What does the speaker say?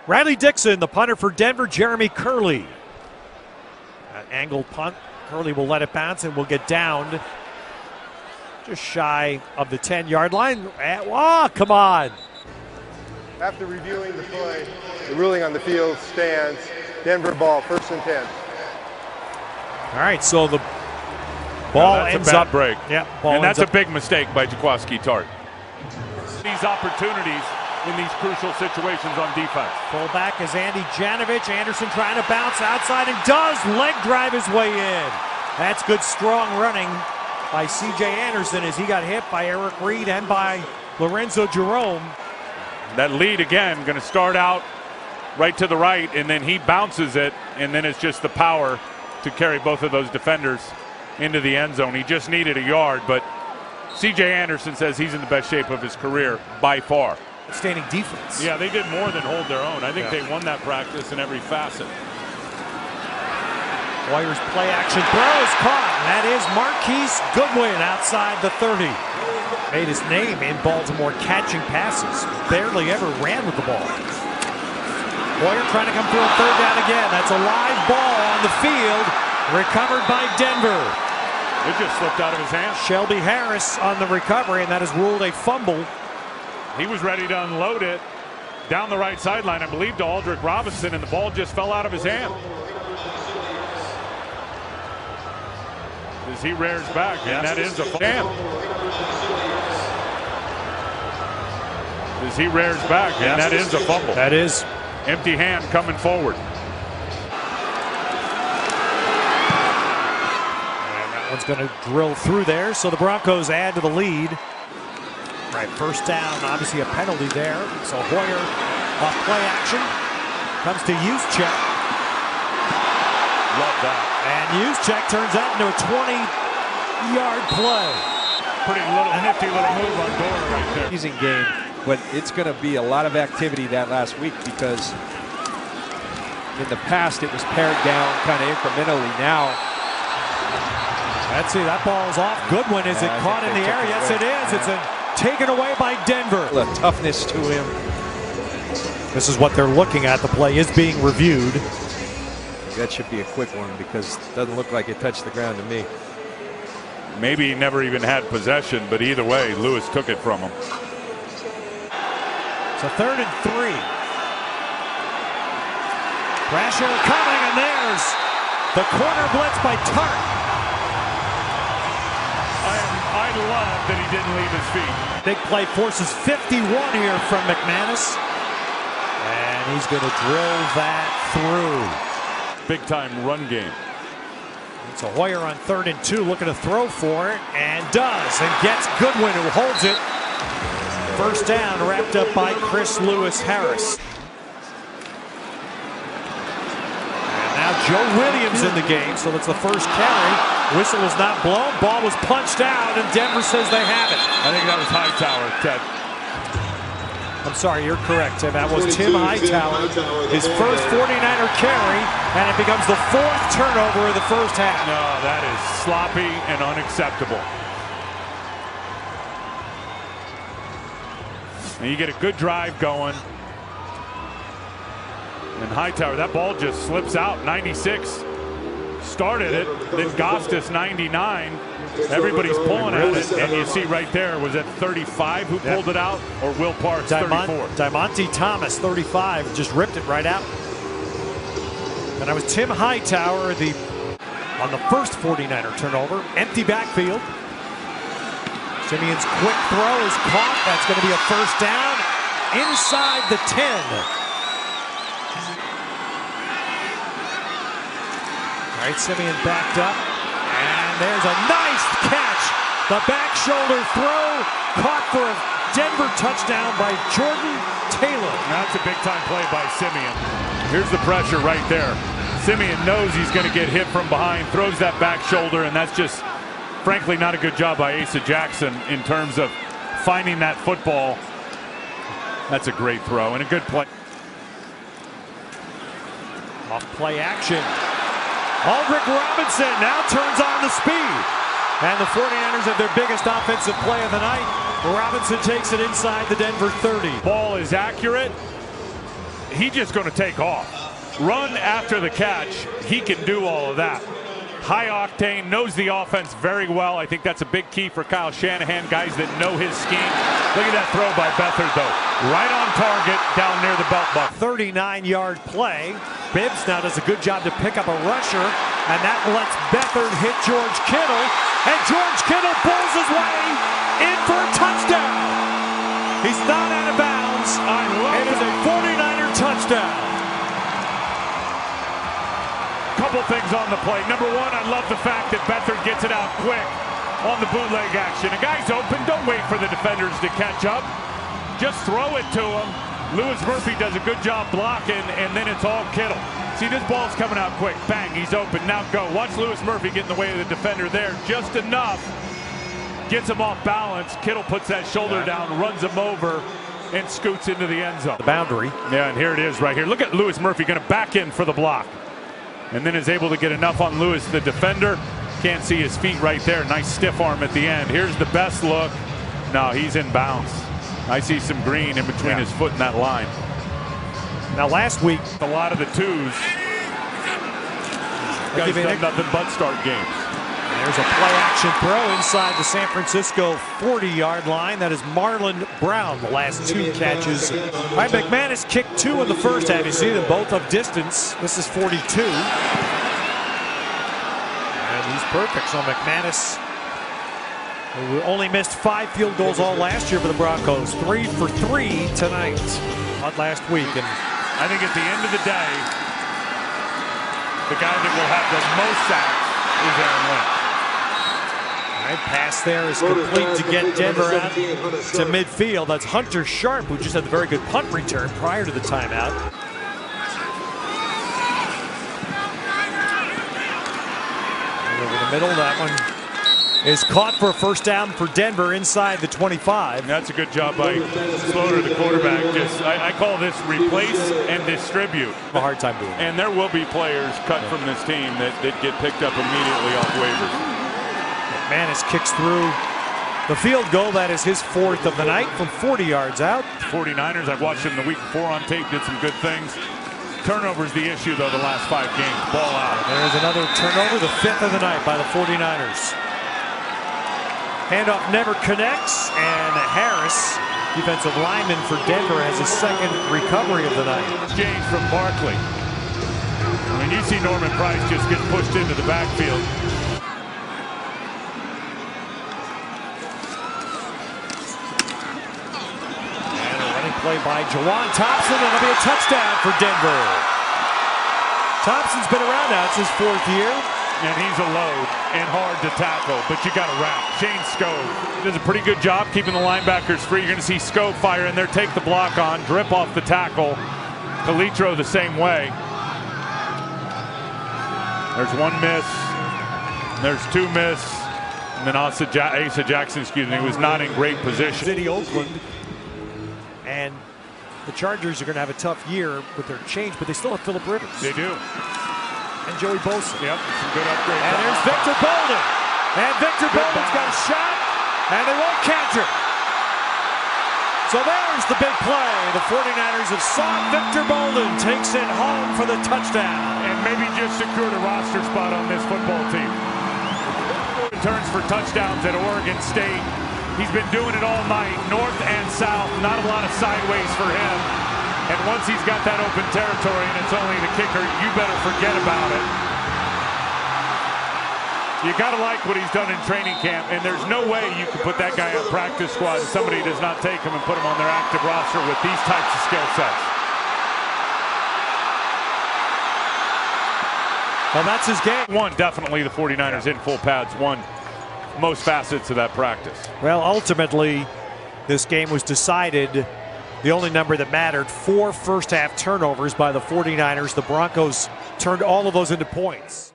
Riley Dixon, the punter for Denver, Jeremy Curley. That angled punt. Curley will let it bounce and will get downed just shy of the 10-yard line. Oh, come on. After reviewing the play, the ruling on the field stands. Denver ball, 1st and 10. All right, so the ball ends a bad up break. Yeah, and that's a big mistake by Jaquaski Tart. These opportunities in these crucial situations on defense. Fullback is Andy Janovich. Anderson trying to bounce outside and does leg drive his way in. That's good strong running by C.J. Anderson as he got hit by Eric Reed and by Lorenzo Jerome. That lead again going to start out right to the right, and then he bounces it, and then it's just the power to carry both of those defenders into the end zone. He just needed a yard, but C.J. Anderson says he's in the best shape of his career by far. Outstanding defense. Yeah, they did more than hold their own. I think they won that practice in every facet. Warriors play action throw is caught. That is Marquise Goodwin outside the 30. Made his name in Baltimore catching passes. Barely ever ran with the ball. Warrior trying to come through on 3rd down again. That's a live ball on the field. Recovered by Denver. It just slipped out of his hand. Shelby Harris on the recovery, and that is ruled a fumble. He was ready to unload it down the right sideline, I believe, to Aldrick Robinson, and the ball just fell out of his hand. As he rears back, and that is a fumble. As he rears back, and that is a fumble. That is. Empty hand coming forward. And that one's going to drill through there, so the Broncos add to the lead. Right, 1st down, obviously a penalty there. So Hoyer off play action. Comes to Juszczyk. Love that. And Juszczyk turns that into a 20-yard play. Pretty nifty little move on Gore right there. Preseason game, but it's going to be a lot of activity that last week because in the past it was pared down kind of incrementally. Now, let's see, that ball is off. Goodwin, is it caught in the air? Yes, it is. It's taken away by Denver. The toughness to him. This is what they're looking at. The play is being reviewed. That should be a quick one because it doesn't look like it touched the ground to me. Maybe he never even had possession, but either way, Lewis took it from him. So 3rd and 3. Pressure coming, and there's the corner blitz by Tart. I love that he didn't leave his feet. Big play forces 51 here from McManus. And he's going to drill that through. Big time run game. It's a Hoyer on 3rd and 2 looking to throw for it, and does, and gets Goodwin who holds it. 1st down wrapped up by Chris Lewis Harris. And now Joe Williams in the game, so that's the first carry. Whistle is not blown, ball was punched out, and Denver says they have it. I think that was Hightower, Ted. I'm sorry, you're correct, Tim. That was Tim Hightower, his first 49er carry, and it becomes the 4th turnover of the first half. No, that is sloppy and unacceptable. And you get a good drive going. And Hightower, that ball just slips out. 96 started it, then Gostis 99. Everybody's pulling at it, and you see right there, was that 35 who pulled it out, or Will Parks 34? Diamante Thomas 35 just ripped it right out. And I was Tim Hightower on the first 49er turnover. Empty backfield. Simeon's quick throw is caught. That's going to be a 1st down inside the 10. All right, Simeon backed up. And there's a nice catch. The back shoulder throw caught for a Denver touchdown by Jordan Taylor. That's a big time play by Simeon. Here's the pressure right there. Simeon knows he's going to get hit from behind, throws that back shoulder, and that's just, frankly, not a good job by Asa Jackson in terms of finding that football. That's a great throw and a good play. Off play action. Aldrick Robinson now turns on the speed. And the 49ers have their biggest offensive play of the night. Robinson takes it inside the Denver 30. Ball is accurate. he's just going to take off. Run after the catch. He can do all of that. High octane, knows the offense very well. I think that's a big key for Kyle Shanahan, guys that know his scheme. Look at that throw by Beathard, though. Right on target, down near the belt buckle. 39-yard play. Bibbs now does a good job to pick up a rusher, and that lets Beathard hit George Kittle, and George Kittle pulls his way in for a touchdown. He's not out of bounds. It is a 49er touchdown. Couple things on the play. Number one, I love the fact that Beathard gets it out quick on the bootleg action. A guy's open, don't wait for the defenders to catch up. Just throw it to him. Louis Murphy does a good job blocking, and then it's all Kittle. See, this ball's coming out quick. Bang, he's open. Now go. Watch Louis Murphy get in the way of the defender there. Just enough. Gets him off balance. Kittle puts that shoulder down, runs him over, and scoots into the end zone. The boundary. Yeah, and here it is right here. Look at Louis Murphy going to back in for the block. And then is able to get enough on Lewis, the defender. Can't see his feet right there. Nice stiff arm at the end. Here's the best look. No, he's in bounds. I see some green in between his foot and that line. Now last week, a lot of the twos. Guys done nothing but start games. There's a play-action throw inside the San Francisco 40-yard line. That is Marlon Brown, the last two catches. All right, McManus kicked two in the first half. You see them both of distance. This is 42. And he's perfect. So McManus, who only missed 5 field goals all last year for the Broncos. 3 for 3 tonight. Not last week. And I think at the end of the day, the guy that will have the most sacks is Aaron Lynch. Pass there is complete to get Denver out to midfield. That's Hunter Sharp, who just had the very good punt return prior to the timeout. And over the middle, that one is caught for a first down for Denver inside the 25. That's a good job by Slaughter, the quarterback. I call this replace and distribute. A hard time doing it. And there will be players cut from this team that get picked up immediately off waivers. McManus kicks through the field goal. That is his 4th of the night from 40 yards out. 49ers, I've watched them the week before on tape, did some good things. Turnover's the issue, though, the last 5 games. Ball out. And there's another turnover, the 5th of the night by the 49ers. Handoff never connects, and Harris, defensive lineman for Denver, has his 2nd recovery of the night. Exchange from Barkley. I mean, you see Norman Price just get pushed into the backfield. Play by Jawan Thompson, and it'll be a touchdown for Denver. Thompson's been around now. It's his 4th year. And he's a load and hard to tackle, but you got to wrap. Shane Skove does a pretty good job keeping the linebackers free. You're going to see Skove fire in there, take the block on, drip off the tackle. Calitro the same way. There's 1 miss. There's 2 miss. And then Asa Jackson, was not in great position. City, Oakland. And the Chargers are going to have a tough year with their change, but they still have Phillip Rivers. They do. And Joey Bosa. Yep, some good upgrades. And there's Victor Bolden. And Victor Bolden's got a shot, and they won't catch him. So there's the big play. The 49ers have sought Victor Bolden, takes it home for the touchdown. And maybe just secured a roster spot on this football team. Returns for touchdowns at Oregon State. He's been doing it all night, north and south, not a lot of sideways for him. And once he's got that open territory and it's only the kicker, you better forget about it. You got to like what he's done in training camp, and there's no way you can put that guy on practice squad and somebody does not take him and put him on their active roster with these types of skill sets. Well, that's his game. One, definitely the 49ers in full pads, one. Most facets of that practice. Well, ultimately, this game was decided. The only number that mattered, 4 first-half turnovers by the 49ers. The Broncos turned all of those into points.